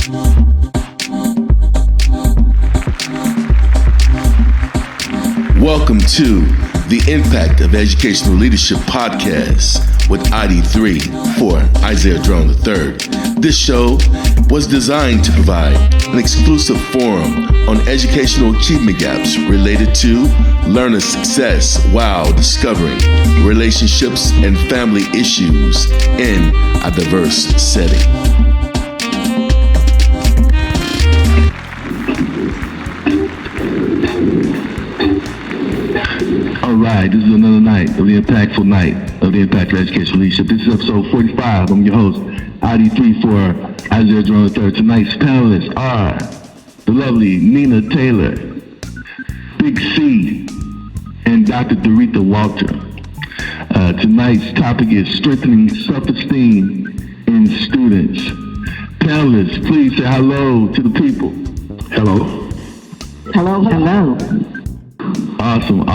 Welcome to the Impact of Educational Leadership podcast with ID3 for Isaiah Jerome III. This show was designed to provide an exclusive forum on educational achievement gaps related to learner success while discovering relationships and family issues in a diverse setting. All right, this is another night of the impactful night of the Impact of Educational Leadership. This is episode 45. I'm your host, ID3 for Isaiah Jerome III. Tonight's panelists are the lovely Nina Taylor, Big C, and Dr. Dorethea Walter. Tonight's topic is strengthening self-esteem in students. Panelists, please say hello to the people. Hello. Hello, hello. Awesome.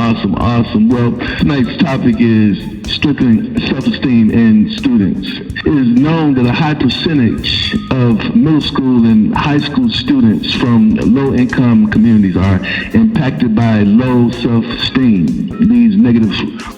Well, tonight's topic is strengthening self-esteem in students. It is known that a high percentage of middle school and high school students from low-income communities are impacted by low self-esteem. These negative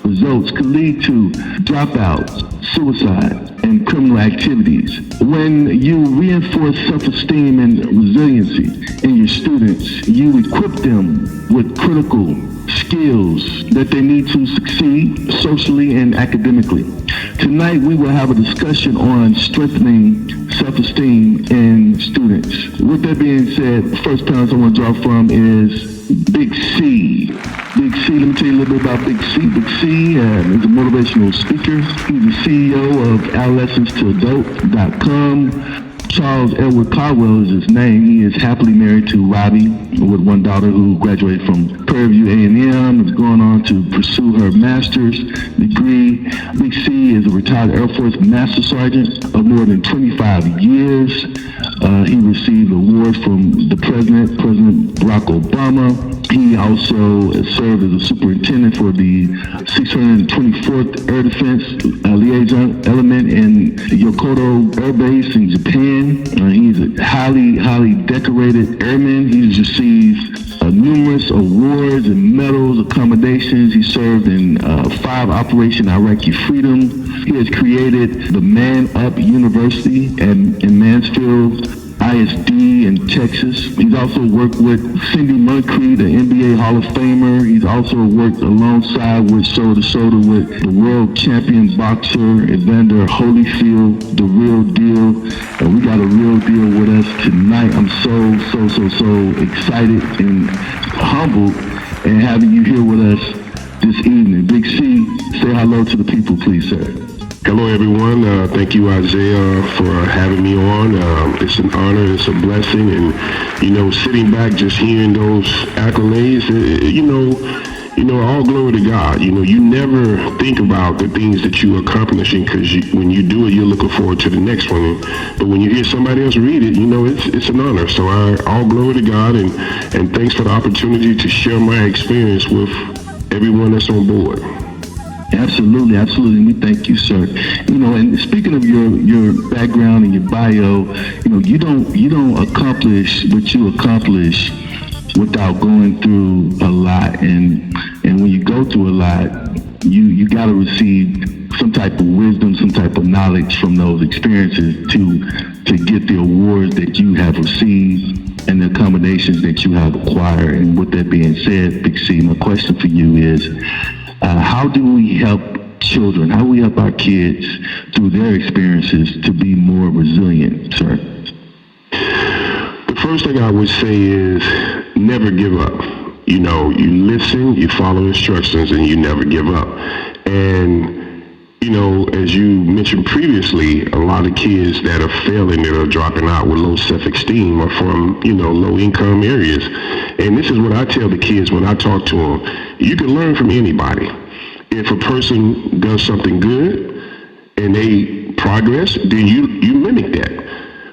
results could lead to dropouts, suicide, and criminal activities. When you reinforce self-esteem and resiliency in your students, you equip them with critical skills that they need to succeed socially and academically. Tonight we will have a discussion on strengthening self-esteem in students. With that being said, the first panelist I want to draw from is Big C. Big C, let me tell you a little bit about Big C. Big C is a motivational speaker. He's the CEO of adolescence2adult.com. Charles Edward Caldwell is his name. He is happily married to Robbie with one daughter who graduated from Prairie View A&M, is going on to pursue her master's degree. Big C is a retired Air Force Master Sergeant of more than 25 years. He received awards from the President Barack Obama. He also served as a superintendent for the 624th Air Defense Liaison Element in Yokoto Air Base in Japan. He's a highly decorated airman. He's received numerous awards and medals, accommodations. He served in 5 Operation Iraqi Freedom. He has created the Man Up University in Mansfield ISD in Texas. He's also worked with Cindy Muncrief, the NBA Hall of Famer. He's also worked alongside with shoulder to shoulder with the world champion boxer Evander Holyfield, the real deal. And we got a real deal with us tonight. I'm so excited and humbled in having you here with us this evening. Big C, say hello to the people, please, sir. Hello, everyone. Thank you, Isaiah, for having me on. It's an honor. It's a blessing. And, sitting back, just hearing those accolades, all glory to God. You never think about the things that you're accomplishing because when you do it, you're looking forward to the next one. But when you hear somebody else read it, it's an honor. So all glory to God, and thanks for the opportunity to share my experience with everyone that's on board. Absolutely. We thank you, sir. And speaking of your background and your bio, you don't accomplish what you accomplish without going through a lot. And when you go through a lot, you got to receive some type of wisdom, some type of knowledge from those experiences to get the awards that you have received and the accommodations that you have acquired. And with that being said, Big C, my question for you is, how do we help children, how do we help our kids through their experiences to be more resilient, sir? The first thing I would say is never give up. You listen, you follow instructions, and you never give up. And, as you mentioned previously, a lot of kids that are failing, that are dropping out with low self-esteem are from, low-income areas. And this is what I tell the kids when I talk to them. You can learn from anybody. If a person does something good and they progress, then you mimic that.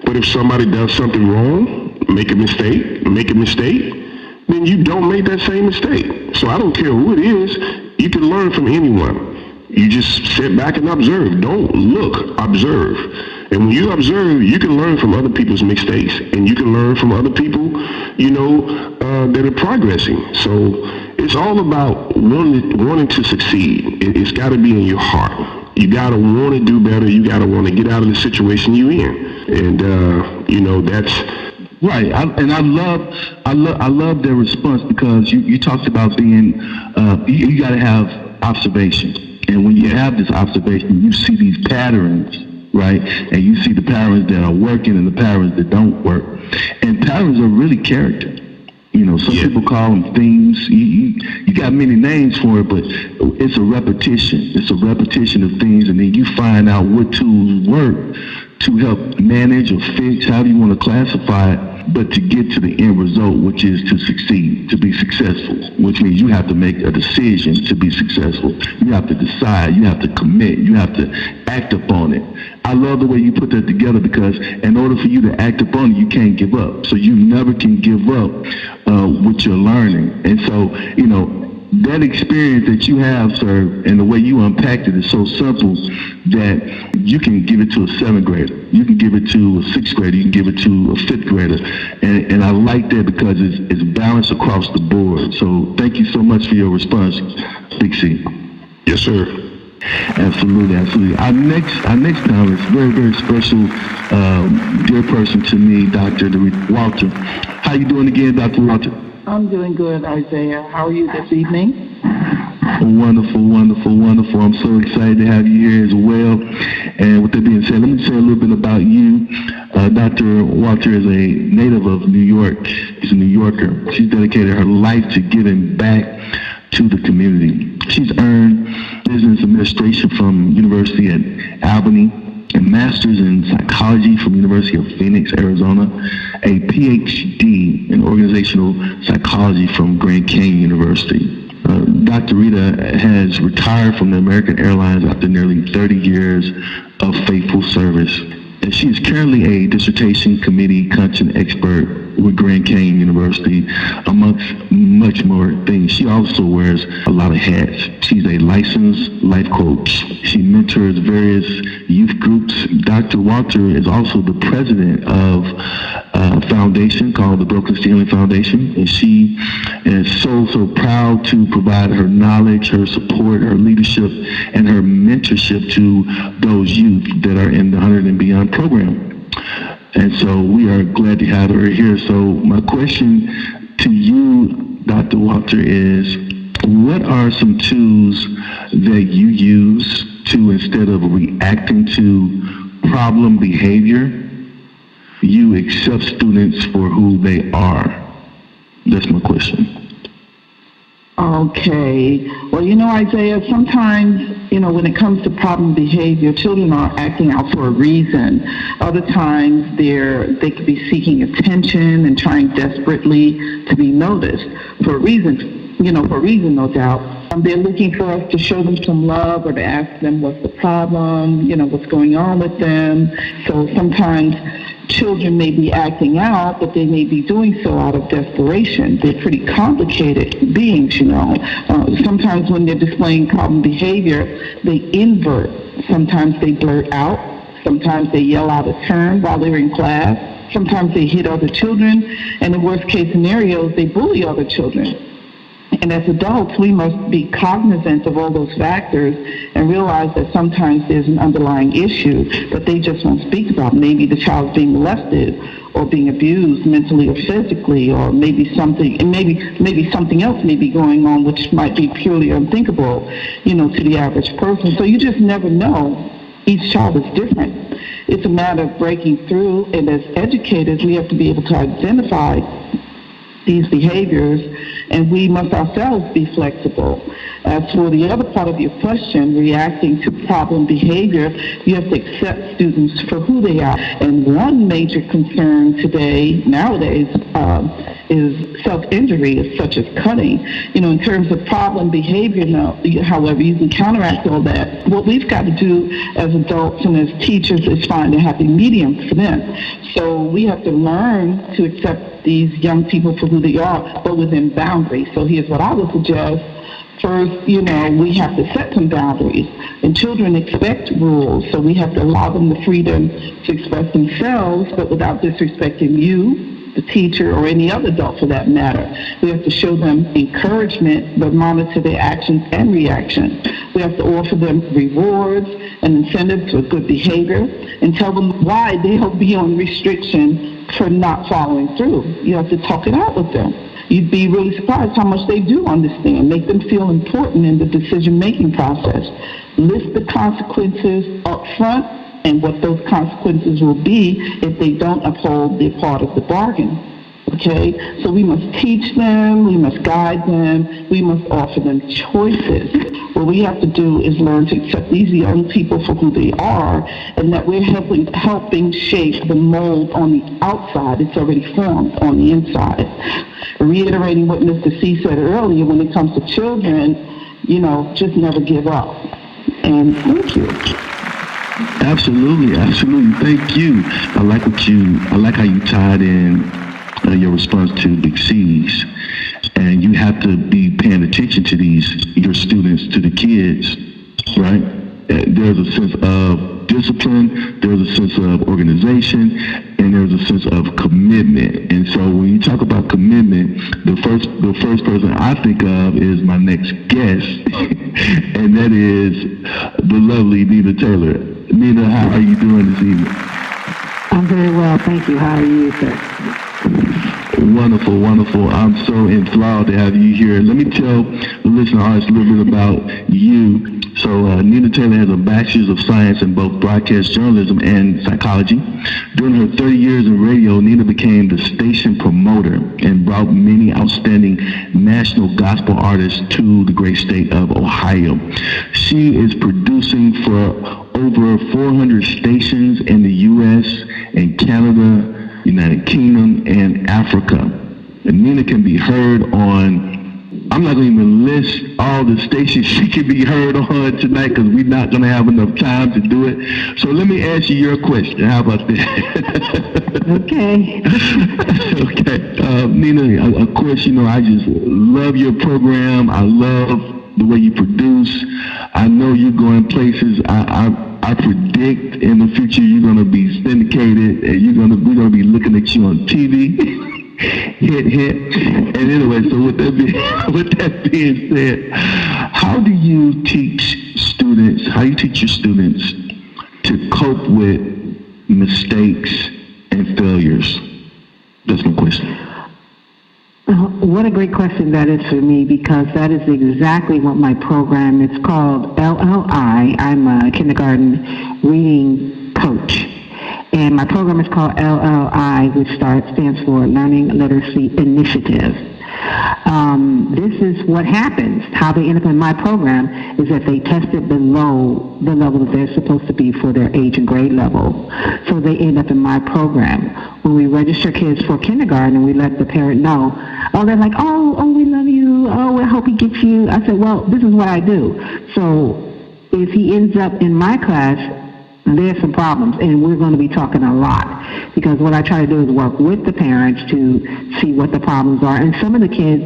But if somebody does something wrong, make a mistake, then you don't make that same mistake. So I don't care who it is, you can learn from anyone. You just sit back and observe. Don't look, observe. And when you observe, you can learn from other people's mistakes, and you can learn from other people, that are progressing. So it's all about wanting to succeed. It's got to be in your heart. You got to want to do better. You got to want to get out of the situation you're in. And, that's... Right, I love their response, because you talked about being, you got to have observation. And when you have this observation, you see these patterns, right? And you see the patterns that are working and the patterns that don't work. And patterns are really character. Some people call them themes. You got many names for it, but it's a repetition. It's a repetition of things, and then you find out what tools work to help manage or fix, however you want to classify it, but to get to the end result, which is to succeed, to be successful, which means you have to make a decision to be successful. You have to decide, you have to commit, you have to act upon it. I love the way you put that together, because in order for you to act upon it, you can't give up. So you never can give up what you're learning. And so, that experience that you have, sir, and the way you unpacked it is so simple that you can give it to a 7th grader. You can give it to a 6th grader. You can give it to a 5th grader. And I like that, because it's balanced across the board. So thank you so much for your response, Big C. Yes, sir. Absolutely, absolutely. Our next panelist, very, very special, dear person to me, Dr. Dorethea Walter. How you doing again, Dr. Walter? I'm doing good, Isaiah. How are you this evening? Wonderful, wonderful, wonderful. I'm so excited to have you here as well. And with that being said, let me say a little bit about you. Dr. Walter is a native of New York. She's a New Yorker. She's dedicated her life to giving back to the community. She's earned business administration from University at Albany, a master's in psychology from University of Phoenix, Arizona, a PhD in organizational psychology from Grand Canyon University. Dr. Rita has retired from the American Airlines after nearly 30 years of faithful service. And she is currently a dissertation committee content expert with Grand Canyon University, amongst much more things. She also wears a lot of hats. She's a licensed life coach. She mentors various youth groups. Dr. Walter is also the president of a foundation called the Broken Healing Foundation, and she is so proud to provide her knowledge, her support, her leadership, and her mentorship to those youth that are in the 100 and Beyond program. And so we are glad to have her here. So my question to you, Dr. Walter, is what are some tools that you use to, instead of reacting to problem behavior, you accept students for who they are? That's my question. Okay. Well, Isaiah, sometimes, when it comes to problem behavior, children are acting out for a reason. Other times, they could be seeking attention and trying desperately to be noticed for a reason, no doubt. They're looking for us to show them some love, or to ask them what's the problem, what's going on with them. So sometimes children may be acting out, but they may be doing so out of desperation. They're pretty complicated beings, Sometimes when they're displaying problem behavior, they invert. Sometimes they blurt out. Sometimes they yell out a term while they're in class. Sometimes they hit other children. And in worst case scenarios, they bully other children. And as adults, we must be cognizant of all those factors and realize that sometimes there's an underlying issue that they just won't speak about. Maybe the child's being molested or being abused mentally or physically, or maybe something else may be going on which might be purely unthinkable, to the average person. So you just never know. Each child is different. It's a matter of breaking through, and as educators, we have to be able to identify these behaviors, and we must ourselves be flexible. As for the other part of your question, reacting to problem behavior, you have to accept students for who they are. And one major concern nowadays, is self-injury, such as cutting. In terms of problem behavior, however, you can counteract all that. What we've got to do as adults and as teachers is find a happy medium for them. So we have to learn to accept these young people for who they are, but within boundaries. So here's what I would suggest. First, we have to set some boundaries. And children expect rules, so we have to allow them the freedom to express themselves, but without disrespecting you, the teacher, or any other adult for that matter. We have to show them encouragement, but monitor their actions and reactions. We have to offer them rewards and incentives for good behavior and tell them why they'll be on restriction for not following through. You have to talk it out with them. You'd be really surprised how much they do understand. Make them feel important in the decision-making process. List the consequences up front and what those consequences will be if they don't uphold their part of the bargain. Okay? So we must teach them, we must guide them, we must offer them choices. What we have to do is learn to accept these young people for who they are, and that we're helping shape the mold on the outside. It's already formed on the inside. Reiterating what Mr. C said earlier, when it comes to children, just never give up. And thank you. Absolutely. Thank you. I like how you tied in your response to Big C's. And you have to be paying attention to your students, to the kids, right? There's a sense of discipline, there's a sense of organization, and there's a sense of commitment. And so when you talk about commitment, the first person I think of is my next guest, and that is the lovely Nina Taylor. Nina, how are you doing this evening? I'm very well, thank you. How are you, sir? Wonderful. I'm so enthralled to have you here. Let me tell the listener audience a little bit about you. So Nina Taylor has a Bachelor's of Science in both broadcast journalism and psychology. During her 30 years in radio, Nina became the station promoter and brought many outstanding national gospel artists to the great state of Ohio. She is producing for over 400 stations in the U.S. and Canada, United Kingdom, and Africa. And Nina can be heard on, I'm not going to even list all the stations she can be heard on tonight because we're not going to have enough time to do it. So let me ask you your question. How about that? Okay. Okay. Nina, of course, I just love your program. I love the way you produce. I know you're going places. I predict in the future you're going to be syndicated and we're going to be looking at you on TV. hit. And anyway, so with that being said, how do you teach your students to cope with mistakes and failures? That's my question. What a great question that is for me, because that is exactly what my program is called, LLI. I'm a kindergarten reading coach. And my program is called LLI, which stands for Learning Literacy Initiative. This is what happens. How they end up in my program is that they tested below the level that they're supposed to be for their age and grade level. So they end up in my program. When we register kids for kindergarten and we let the parent know, they're like, oh, we love you. Oh, I hope he gets you. I said, well, this is what I do. So if he ends up in my class, there's some problems, and we're going to be talking a lot, because what I try to do is work with the parents to see what the problems are. And some of the kids,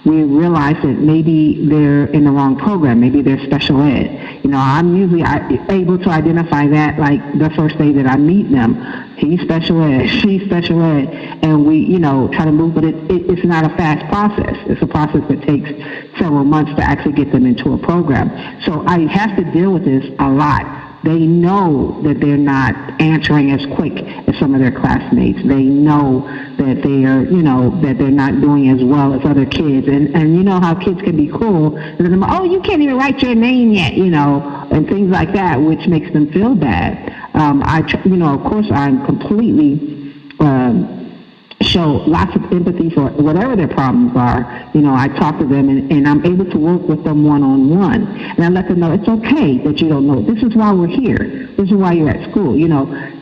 we realize that maybe they're in the wrong program, maybe they're special ed. I'm usually able to identify that like the first day that I meet them. He's special ed, she's special ed, and we, try to move, but it's not a fast process. It's a process that takes several months to actually get them into a program. So I have to deal with this a lot. They know that they're not answering as quick as some of their classmates. They know that they are, that they're not doing as well as other kids. And you know how kids can be cruel. And oh, you can't even write your name yet, and things like that, which makes them feel bad. Of course, I'm completely show lots of empathy for whatever their problems are. I talk to them and I'm able to work with them one-on-one. And I let them know it's okay that you don't know. This is why we're here. This is why you're at school.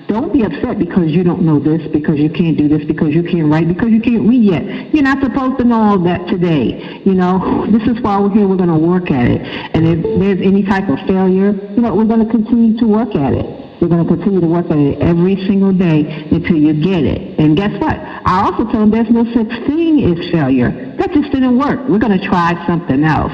Don't be upset because you don't know this, because you can't do this, because you can't write, because you can't read yet. You're not supposed to know all that today. This is why we're here. We're going to work at it. And if there's any type of failure, we're going to continue to work at it. We're going to continue to work at it every single day until you get it. And guess what? I also told them there's no such thing as failure. That just didn't work. We're going to try something else.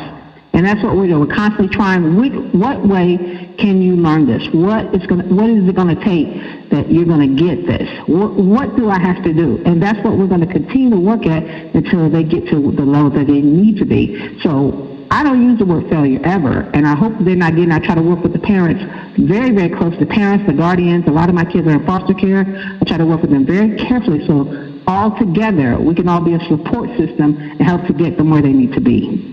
And that's what we're doing. We're constantly trying, what way can you learn this? What is it going to take that you're going to get this? What do I have to do? And that's what we're going to continue to work at until they get to the level that they need to be. So I don't use the word failure ever, and I hope they're not getting. I try to work with the parents very, very close. The parents, the guardians. A lot of my kids are in foster care. I try to work with them very carefully so all together we can all be a support system and help to get them where they need to be.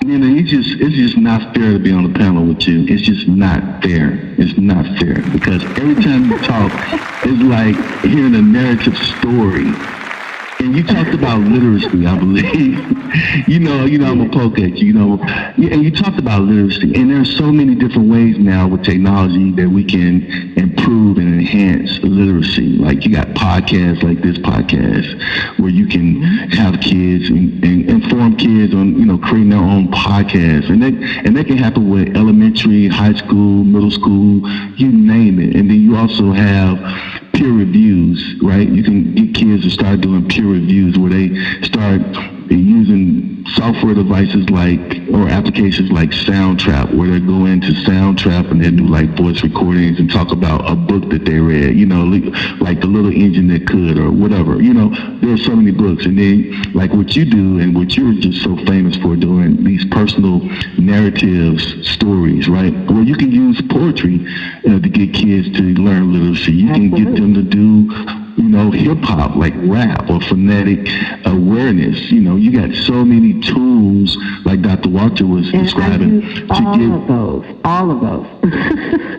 You know, it's just not fair to be on the panel with you. It's just not fair. It's not fair because every time you talk, it's like hearing a narrative story. And you talked about literacy, I believe. you know, I'm a poke at you, and you talked about literacy. And there's so many different ways now with technology that we can improve and enhance literacy. Like you got podcasts like this podcast where you can have kids and inform kids on, creating their own podcasts. And that can happen with elementary, high school, middle school, you name it. And then you also have peer reviews, right? You can get kids to start doing peer reviews where they start using software devices or applications like Soundtrap, where they go into Soundtrap and they do like voice recordings and talk about a book that they read, like The Little Engine That Could or whatever. There are so many books. And then like what you do and what you're just so famous for doing, these personal narratives, stories, right? Where you can use poetry to get kids to learn literacy. You can get them to do hip-hop, like rap or phonetic awareness. You got so many tools, like Dr. Walter was describing. All of those.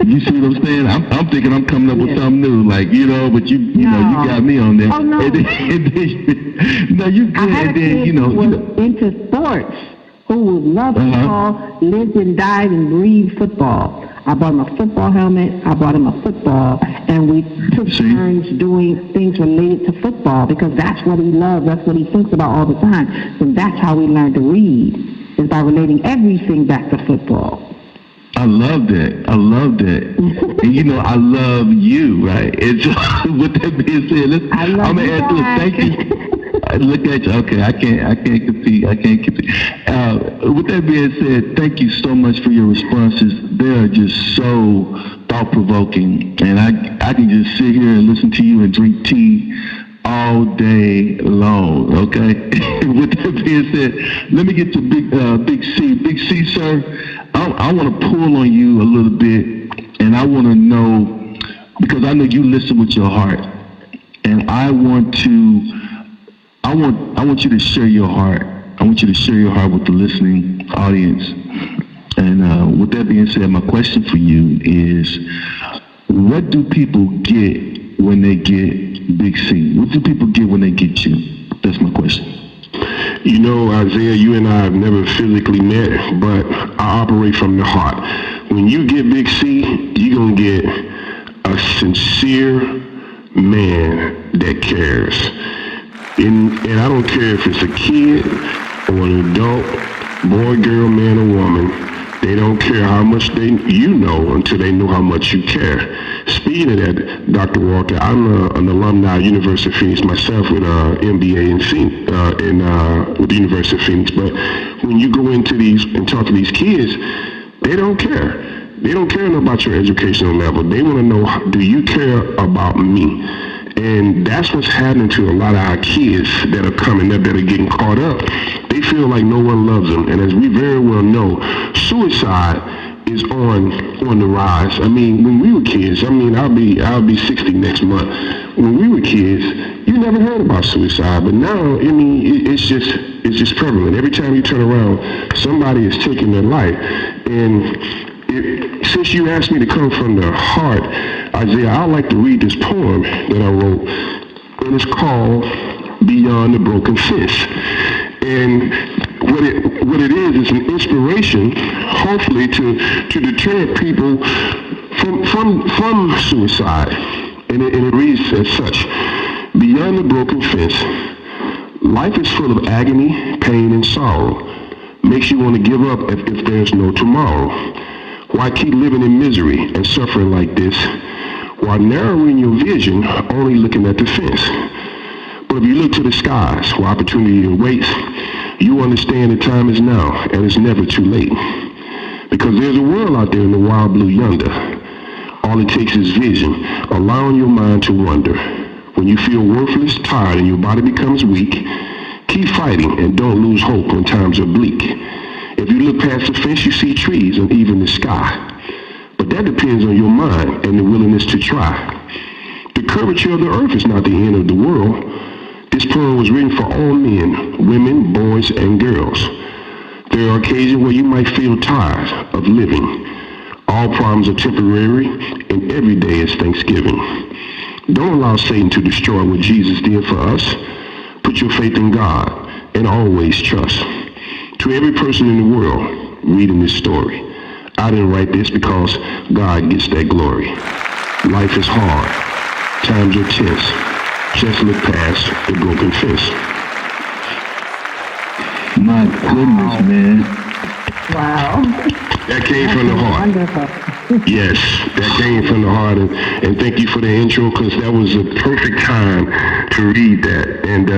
You see what I'm saying? I'm thinking I'm coming up with something new, but you got me on there. Oh, no. And then, no, you good. I had a kid who was into sports, who loved football, lived and died and breathed football. I bought him a football helmet, I bought him a football, and we took turns doing things related to football because that's what he loves, that's what he thinks about all the time. And that's how we learned to read, is by relating everything back to football. I love that. And I love you, right? And so with that being said, I'm gonna add to it. Thank you. Look at you. Okay, I can't compete. With that being said, thank you so much for your responses. They are just so thought-provoking, and I can just sit here and listen to you and drink tea all day long. Okay. With that being said, let me get to Big C. Big C, sir. I want to pull on you a little bit, and I want to know, because I know you listen with your heart, and I want you to share your heart. I want you to share your heart with the listening audience. And with that being said, my question for you is, what do people get when they get Big C? What do people get when they get you? That's my question. Isaiah, you and I have never physically met, but I operate from the heart. When you get Big C, you're going to get a sincere man that cares. And I don't care if it's a kid or an adult, boy, girl, man, or woman. They don't care how much you know until they know how much you care. Speaking of that, Dr. Walker, I'm an alumni of University of Phoenix myself with MBA with the University of Phoenix. But when you go into these and talk to these kids, they don't care. They don't care about your educational level. They want to know, do you care about me? And that's what's happening to a lot of our kids that are coming up, that are getting caught up. They feel like no one loves them. And as we very well know, suicide is on the rise. I mean, when we were kids, I'll be 60 next month. When we were kids, you never heard about suicide. But now, it's just prevalent. Every time you turn around, somebody is taking their life. And since you asked me to come from the heart, Isaiah, I'd like to read this poem that I wrote, and it's called Beyond the Broken Fence. And what it is an inspiration, hopefully, to deter people from suicide. And it reads as such: Beyond the broken fence, life is full of agony, pain, and sorrow. Makes you want to give up if there's no tomorrow. Why keep living in misery and suffering like this while narrowing your vision, only looking at the fence? But if you look to the skies where opportunity awaits, you understand that time is now and it's never too late. Because there's a world out there in the wild blue yonder. All it takes is vision, allowing your mind to wander. When you feel worthless, tired, and your body becomes weak, keep fighting and don't lose hope when times are bleak. If you look past the fence, you see trees and even the sky. But that depends on your mind and the willingness to try. The curvature of the earth is not the end of the world. This poem was written for all men, women, boys, and girls. There are occasions where you might feel tired of living. All problems are temporary, and every day is Thanksgiving. Don't allow Satan to destroy what Jesus did for us. Put your faith in God and always trust. To every person in the world reading this story, I didn't write this because God gets that glory. Life is hard. Times are tense. Just look past the broken fence. My goodness, man. Wow. That came from the heart. Wonderful. Yes, that came from the heart, and thank you for the intro, because that was a perfect time to read that. And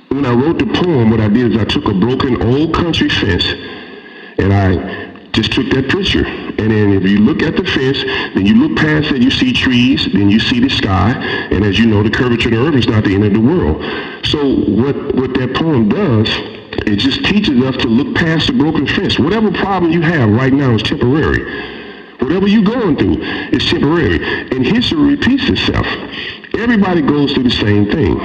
when I wrote the poem, what I did is I took a broken old country fence, and I just took that picture. And then if you look at the fence, then you look past it, you see trees, then you see the sky, and as you know, the curvature of the earth is not the end of the world. So what that poem does, it just teaches us to look past the broken fence. Whatever problem you have right now is temporary. Whatever you're going through is temporary. And history repeats itself. Everybody goes through the same thing.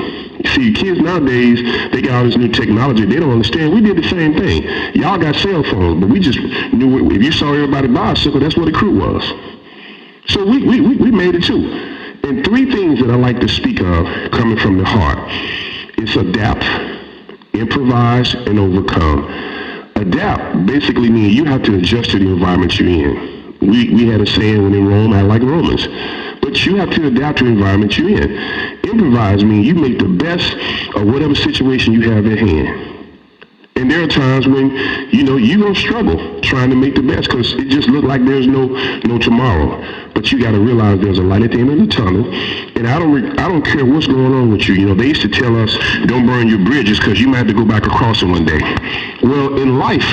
See, kids nowadays, they got all this new technology. They don't understand. We did the same thing. Y'all got cell phones, but we just knew if you saw everybody bicycle, that's what a crew was. So we made it too. And three things that I like to speak of coming from the heart. It's adapt, improvise, and overcome. Adapt basically means you have to adjust to the environment you're in. We had a saying, when in Rome, act like Romans. But you have to adapt to the environment you're in. Improvise means you make the best of whatever situation you have at hand. And there are times when, you're going to struggle trying to make the best, because it just looks like there's no tomorrow. But you got to realize there's a light at the end of the tunnel. And I don't care what's going on with you. They used to tell us, don't burn your bridges because you might have to go back across them one day. Well, in life,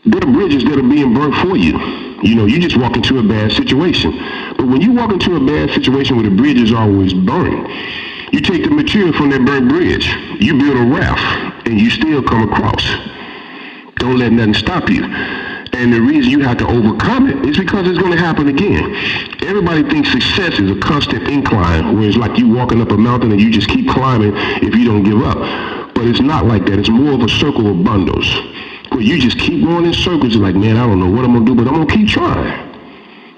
there are bridges that are being burnt for you. You just walk into a bad situation. But when you walk into a bad situation where the bridge is always burning, you take the material from that burnt bridge, you build a raft, and you still come across. Don't let nothing stop you. And the reason you have to overcome it is because it's going to happen again. Everybody thinks success is a constant incline, where it's like you walking up a mountain and you just keep climbing if you don't give up. But it's not like that. It's more of a circle of bundles, where you just keep going in circles. You're like, man, I don't know what I'm going to do, but I'm going to keep trying.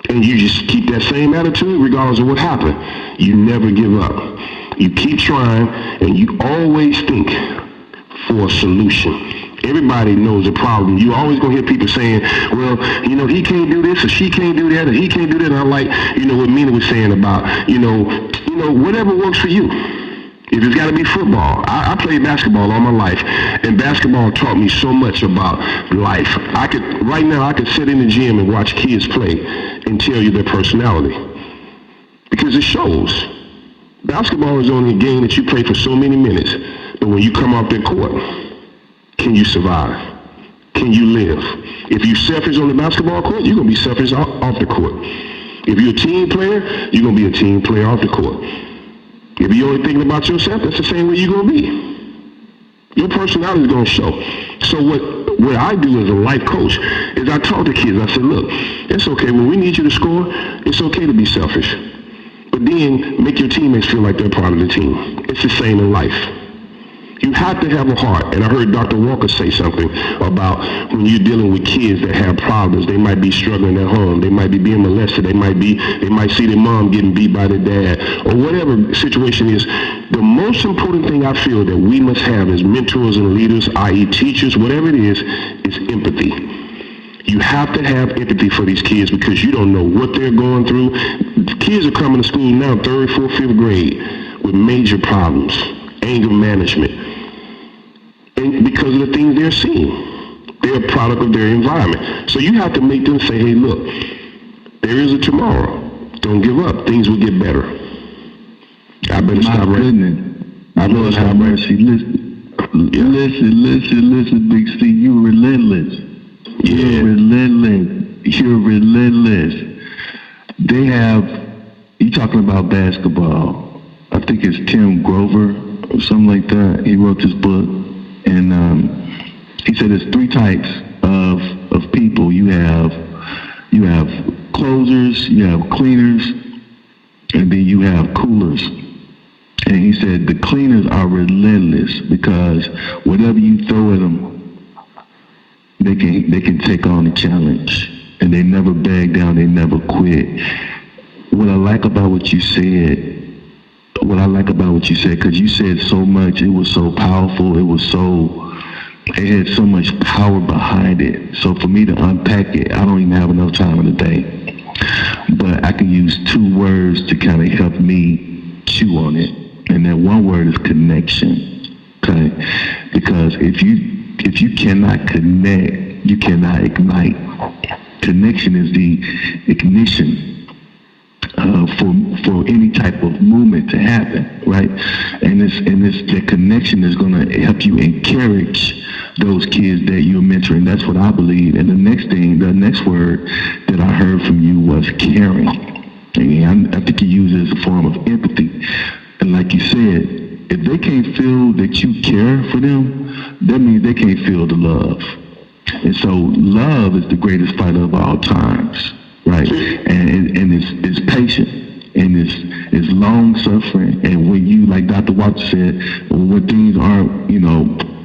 And you just keep that same attitude regardless of what happened. You never give up. You keep trying, and you always think for a solution. Everybody knows a problem. You always going to hear people saying, well, he can't do this, or she can't do that, or he can't do that. And I like, what Mina was saying about, whatever works for you. If it's got to be football. I played basketball all my life, and basketball taught me so much about life. Right now I could sit in the gym and watch kids play and tell you their personality, because it shows. Basketball is only a game that you play for so many minutes, but when you come off that court, can you survive? Can you live? If you're selfish on the basketball court, you're going to be selfish off the court. If you're a team player, you're going to be a team player off the court. If you're only thinking about yourself, that's the same way you're going to be. Your personality is going to show. So what I do as a life coach is I talk to kids. I say, look, it's okay. When we need you to score, it's okay to be selfish. But then make your teammates feel like they're part of the team. It's the same in life. You have to have a heart. And I heard Dr. Walker say something about when you're dealing with kids that have problems. They might be struggling at home. They might be being molested. They might see their mom getting beat by their dad, or whatever the situation is. The most important thing I feel that we must have as mentors and leaders, i.e. teachers, whatever it is empathy. You have to have empathy for these kids, because you don't know what they're going through. Kids are coming to school now, 3rd, 4th, 5th grade, with major problems, anger management. and because of the things they're seeing. They're a product of their environment. So you have to make them say, hey, look, there is a tomorrow. Don't give up. Things will get better. I better stop right. I better stop mercy. Listen, Big C. You're relentless. Yeah. You're relentless. They have, you talking about basketball. I think it's Tim Grover or something like that. He wrote this book, and he said there's three types of people. You have closers, you have cleaners, and then you have coolers. And he said the cleaners are relentless because whatever you throw at them, they can take on the challenge, and they never bag down, they never quit. What I like about what you said, because you said so much, it was so powerful, it had so much power behind it. So for me to unpack it, I don't even have enough time in the day. But I can use two words to kind of help me chew on it. And that one word is connection. Okay? Because if you cannot connect, you cannot ignite. Connection is the ignition for any type of movement to happen, right? And the connection is going to help you encourage those kids that you're mentoring. That's what I believe. And the next word that I heard from you was caring. And I think you use it as a form of empathy. And like you said, if they can't feel that you care for them, that means they can't feel the love. And so love is the greatest fighter of all times, right? And it's patient, and it's long suffering. And when you, like Dr. Walter said, when things aren't,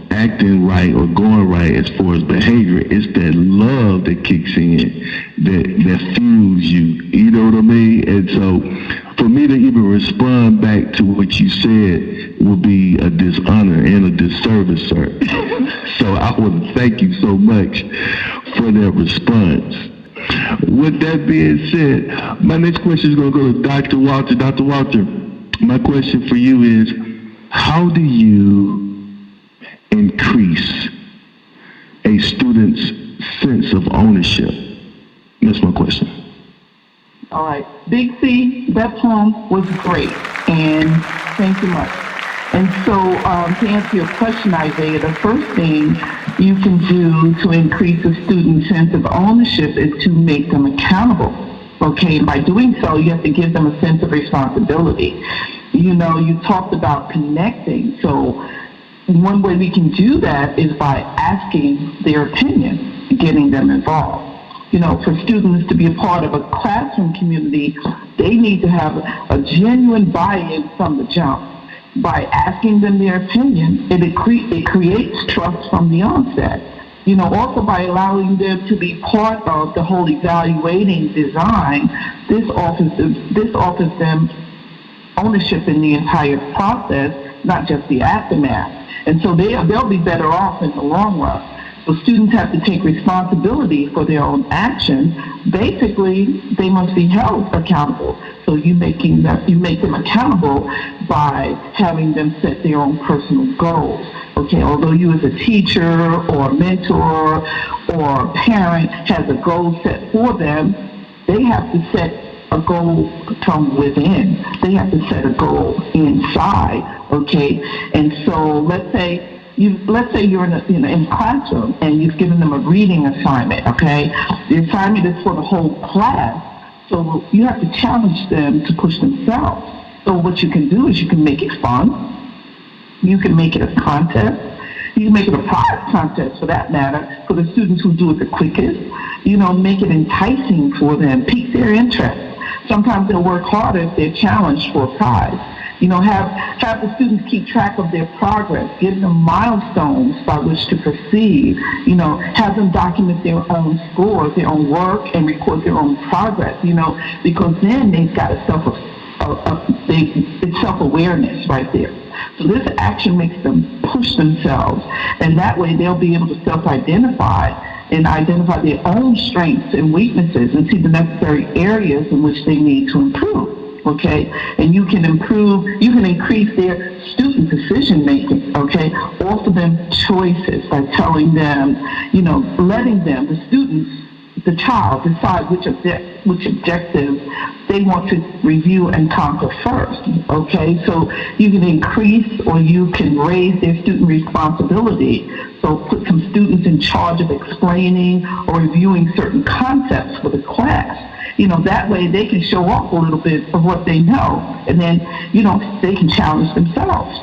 acting right or going right as far as behavior, it's that love that kicks in, that fuels you. You know what I mean? And so for me to even respond back to what you said would be a dishonor and a disservice, sir. So I want to thank you so much for that response. With that being said, my next question is going to go to Dr. Walter. Dr. Walter, my question for you is, how do you increase a student's sense of ownership? That's my question. All right. Big C, that poem was great, and thank you much. And so to answer your question, Isaiah, the first thing you can do to increase a student's sense of ownership is to make them accountable. Okay, and by doing so, you have to give them a sense of responsibility. You talked about connecting, so one way we can do that is by asking their opinion, getting them involved. For students to be a part of a classroom community, they need to have a genuine buy-in from the jump. By asking them their opinion, it creates trust from the onset. Also by allowing them to be part of the whole evaluating design, this offers them ownership in the entire process, not just the aftermath. And so they'll be better off in the long run. So students have to take responsibility for their own actions. Basically, they must be held accountable. So you make them accountable by having them set their own personal goals. Okay, although you as a teacher or a mentor or a parent has a goal set for them, they have to set a goal from within. They have to set a goal inside. Okay, and so let's say you're in a classroom and you've given them a reading assignment. Okay, the assignment is for the whole class, so you have to challenge them to push themselves. So what you can do is you can make it fun. You can make it a contest. You can make it a prize contest, for that matter, for the students who do it the quickest. Make it enticing for them, pique their interest. Sometimes they'll work harder if they're challenged for a prize. Have the students keep track of their progress, give them milestones by which to proceed, have them document their own scores, their own work, and record their own progress, because then they've got it's self-awareness right there. So this action makes them push themselves, and that way they'll be able to self-identify and identify their own strengths and weaknesses and see the necessary areas in which they need to improve. okay? And you can increase their student decision making, okay? Offer them choices by telling them, letting them, the students, the child, decide which objectives they want to review and conquer first, okay? So you can increase or you can raise their student responsibility. So put some students in charge of explaining or reviewing certain concepts for the class. That way they can show off a little bit of what they know, and then, they can challenge themselves.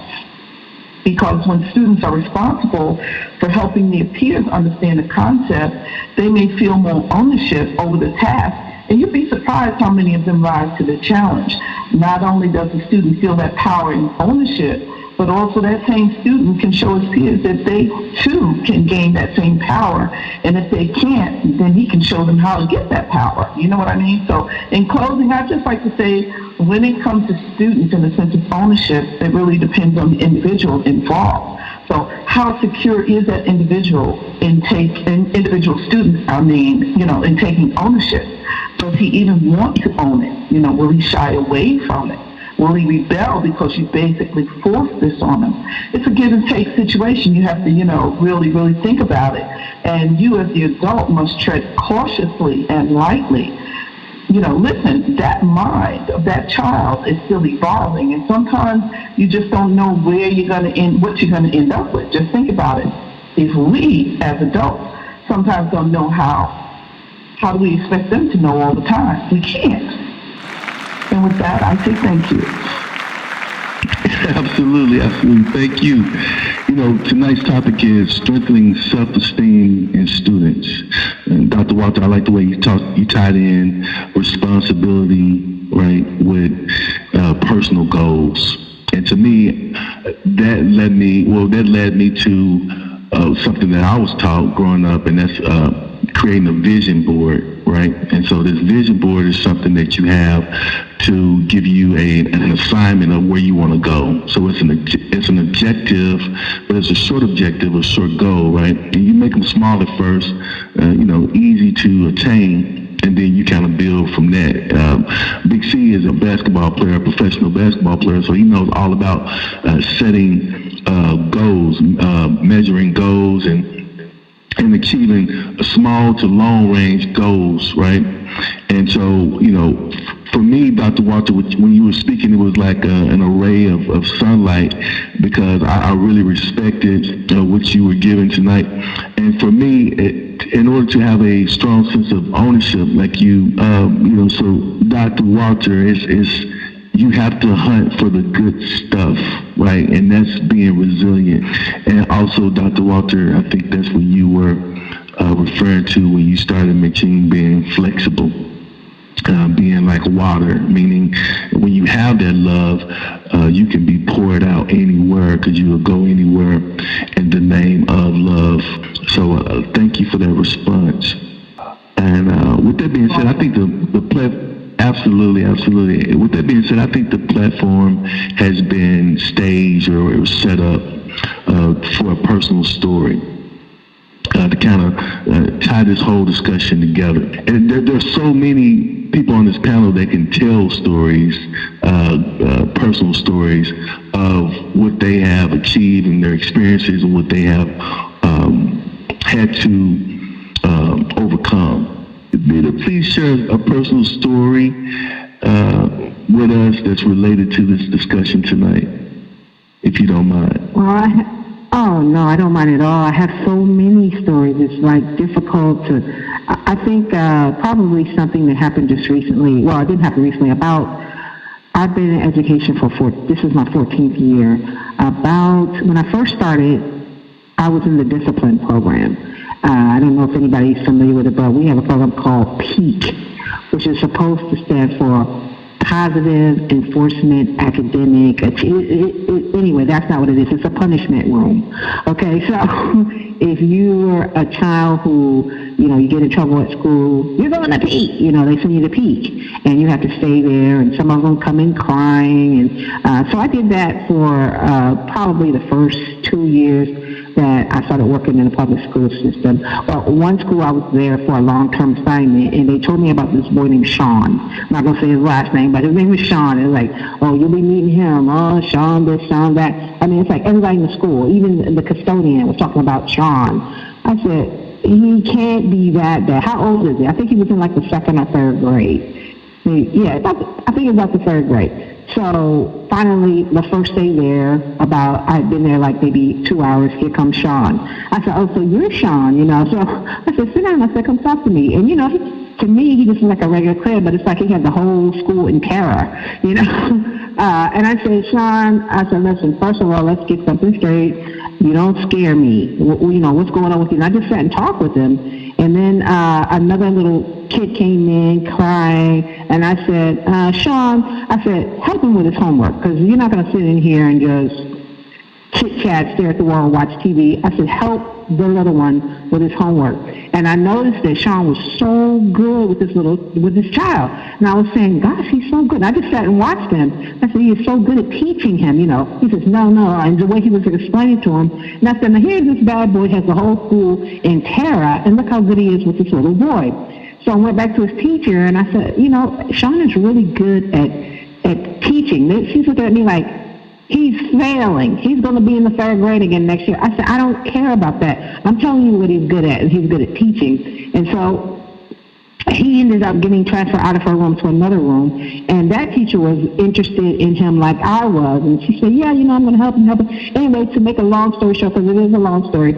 Because when students are responsible for helping their peers understand the concept, they may feel more ownership over the task, and you'd be surprised how many of them rise to the challenge. Not only does the student feel that power and ownership, but also that same student can show his peers that they too can gain that same power. And if they can't, then he can show them how to get that power. You know what I mean? So in closing, I'd just like to say, when it comes to students and the sense of ownership, it really depends on the individual involved. So how secure is that individual in individual student, in taking ownership? Does he even want to own it? Will he shy away from it? Will he rebel because you basically forced this on him? It's a give and take situation. You have to, really, really think about it. And you as the adult must tread cautiously and lightly. Listen, that mind of that child is still evolving. And sometimes you just don't know where you're going to end, what you're going to end up with. Just think about it. If we as adults sometimes don't know how do we expect them to know all the time? We can't. And with that, I say thank you. Absolutely. Thank you. Tonight's topic is strengthening self-esteem in students. And Dr. Walter, I like the way you tied in responsibility, right, with personal goals. And to me, that led me to something that I was taught growing up, and that's creating a vision board, right? And so this vision board is something that you have to give you an assignment of where you want to go. So it's an objective, but it's a short objective, a short goal, right? And you make them small at first, easy to attain, and then you kind of build from that. Big C is a basketball player, a professional basketball player, so he knows all about setting goals, measuring goals, and achieving small to long range goals, right? And so, for me, Dr. Walter, when you were speaking, it was like an array of sunlight, because I really respected what you were giving tonight. And for me, in order to have a strong sense of ownership, like so Dr. Walter is you have to hunt for the good stuff, right? And that's being resilient. And also, Dr. Walter, I think that's what you were referring to when you started mentioning being flexible, being like water, meaning when you have that love, you can be poured out anywhere, because you will go anywhere in the name of love. So thank you for that response. And with that being said, I think the platform, absolutely. With that being said, I think the platform has been staged or set up for a personal story to kind of tie this whole discussion together. And there's so many people on this panel that can tell stories, personal stories of what they have achieved and their experiences and what they have had to overcome. Rita, please share a personal story with us that's related to this discussion tonight, if you don't mind. Well, no, I don't mind at all. I have so many stories. It's like difficult to, I think probably something that happened just recently. Well, it didn't happen recently. I've been in education this is my 14th year. When I first started, I was in the discipline program. I don't know if anybody's familiar with it, but we have a program called PEAK, which is supposed to stand for Positive Enforcement Academic. Anyway, that's not what it is. It's a punishment room. Okay, so if you're a child who, you get in trouble at school, you're going to PEAK. They send you to PEAK, and you have to stay there, and some of them come in crying. And so I did that for probably the first 2 years. that I started working in the public school system. Well, one school I was there for a long-term assignment, and they told me about this boy named Sean. I'm not going to say his last name, but his name was Sean. It was like, oh, you'll be meeting him. Oh, Sean this, Sean that. I mean, it's like everybody in the school, even the custodian was talking about Sean. I said, he can't be that bad. How old is he? I think he was in like the second or third grade. Yeah, I think it was about the third grade. So finally, the first day there, I'd been there like maybe 2 hours, here comes Sean. I said, oh, so you're Sean, you know. So I said, sit down. I said, come talk to me. And, you know, to me, he just was like a regular kid, but it's like he had the whole school in terror, you know. And I said, Sean, I said, listen, first of all, let's get something straight. You don't scare me. You know, what's going on with you? And I just sat and talked with him. And then another little kid came in crying, and I said, Sean, I said, help him with his homework, because you're not going to sit in here and just chit-chat, stare at the wall, watch TV. I said, help the little one with his homework. And I noticed that Sean was so good with this child. And I was saying, gosh, he's so good. And I just sat and watched him. I said, he is so good at teaching him, you know. He says, no. And the way he was explaining to him. And I said, now here's this bad boy, has the whole school in terror, and look how good he is with this little boy. So I went back to his teacher, and I said, you know, Sean is really good at teaching. She's looking at me like, he's failing. He's going to be in the third grade again next year. I said, I don't care about that. I'm telling you what he's good at, and he's good at teaching. And so he ended up getting transferred out of her room to another room, and that teacher was interested in him like I was. And she said, yeah, you know, I'm going to help him. Anyway, to make a long story short, because it is a long story,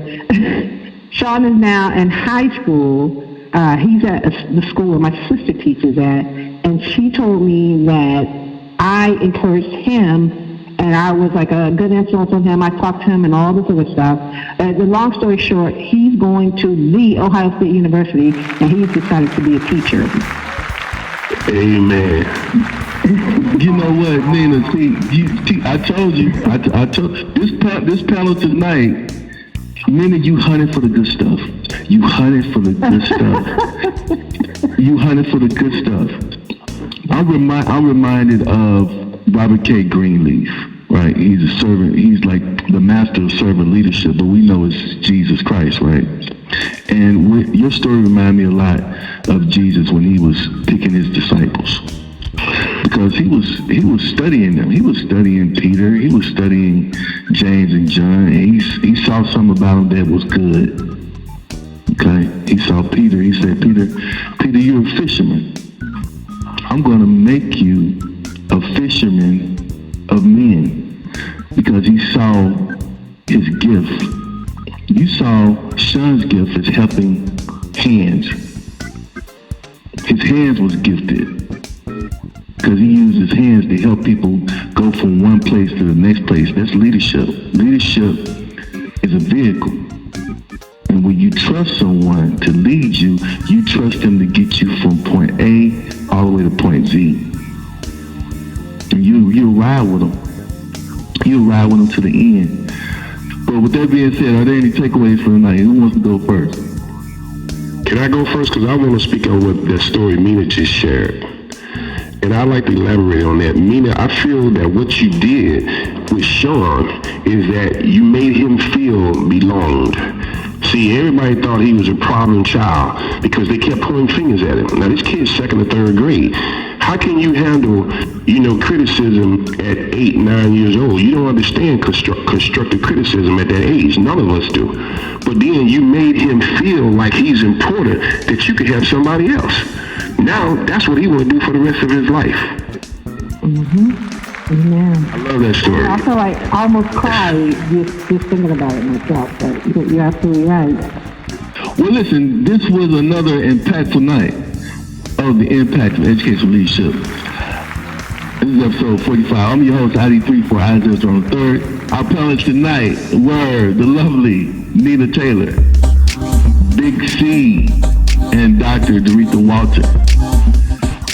Sean is now in high school. He's at the school where my sister teaches at, and she told me that I encouraged him, and I was like a good influence on him. I talked to him and all this other stuff. The long story short, he's going to the Ohio State University, and he's decided to be a teacher. Amen. You know what, Nina? See, I told you. I told this panel tonight. Nina, you hunted for the good stuff. You hunted for the good stuff. You hunted for the good stuff. I'm reminded of Robert K. Greenleaf, right? He's a servant. He's like the master of servant leadership, but we know it's Jesus Christ, right? And your story reminded me a lot of Jesus when he was picking his disciples, because he was studying them. He was studying Peter. He was studying James and John. And he saw something about them that was good. Okay, he saw Peter. He said, Peter, you're a fisherman. I'm going to make you a fisherman of men, because he saw his gift. You saw Sean's gift as helping hands. His hands was gifted because he used his hands to help people go from one place to the next place. That's leadership. Leadership is a vehicle. And when you trust someone to lead you, you trust them to get you from point A all the way to point Z. And you ride with them. You ride with them to the end. But with that being said, are there any takeaways for tonight? Who wants to go first? Can I go first? Because I want to speak on what that story Mina just shared. And I'd like to elaborate on that. Mina, I feel that what you did with Sean is that you made him feel belonged. See, everybody thought he was a problem child because they kept pointing fingers at him. Now, this kid's second or third grade. How can you handle, criticism at 8, 9 years old? You don't understand constructive criticism at that age. None of us do. But then you made him feel like he's important, that you could have somebody else. Now, that's what he want to do for the rest of his life. Mm-hmm. Amen. I love that story. I feel like I almost cried just thinking about it myself, but you're absolutely right. Well, listen, this was another impactful night of the impact of educational leadership. This is episode 45. I'm your host, ID3 for Isaiah Drone III. Our panelists tonight were the lovely Nina Taylor, Big C, and Dr. Dorethea Walter.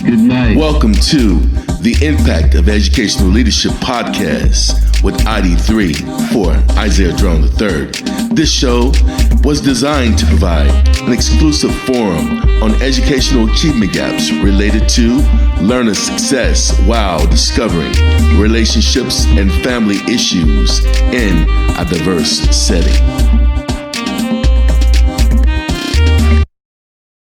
Good night. Welcome to the Impact of Educational Leadership podcast with ID3 for Isaiah Drone III. This show was designed to provide an exclusive forum on educational achievement gaps related to learner success while discovering relationships and family issues in a diverse setting.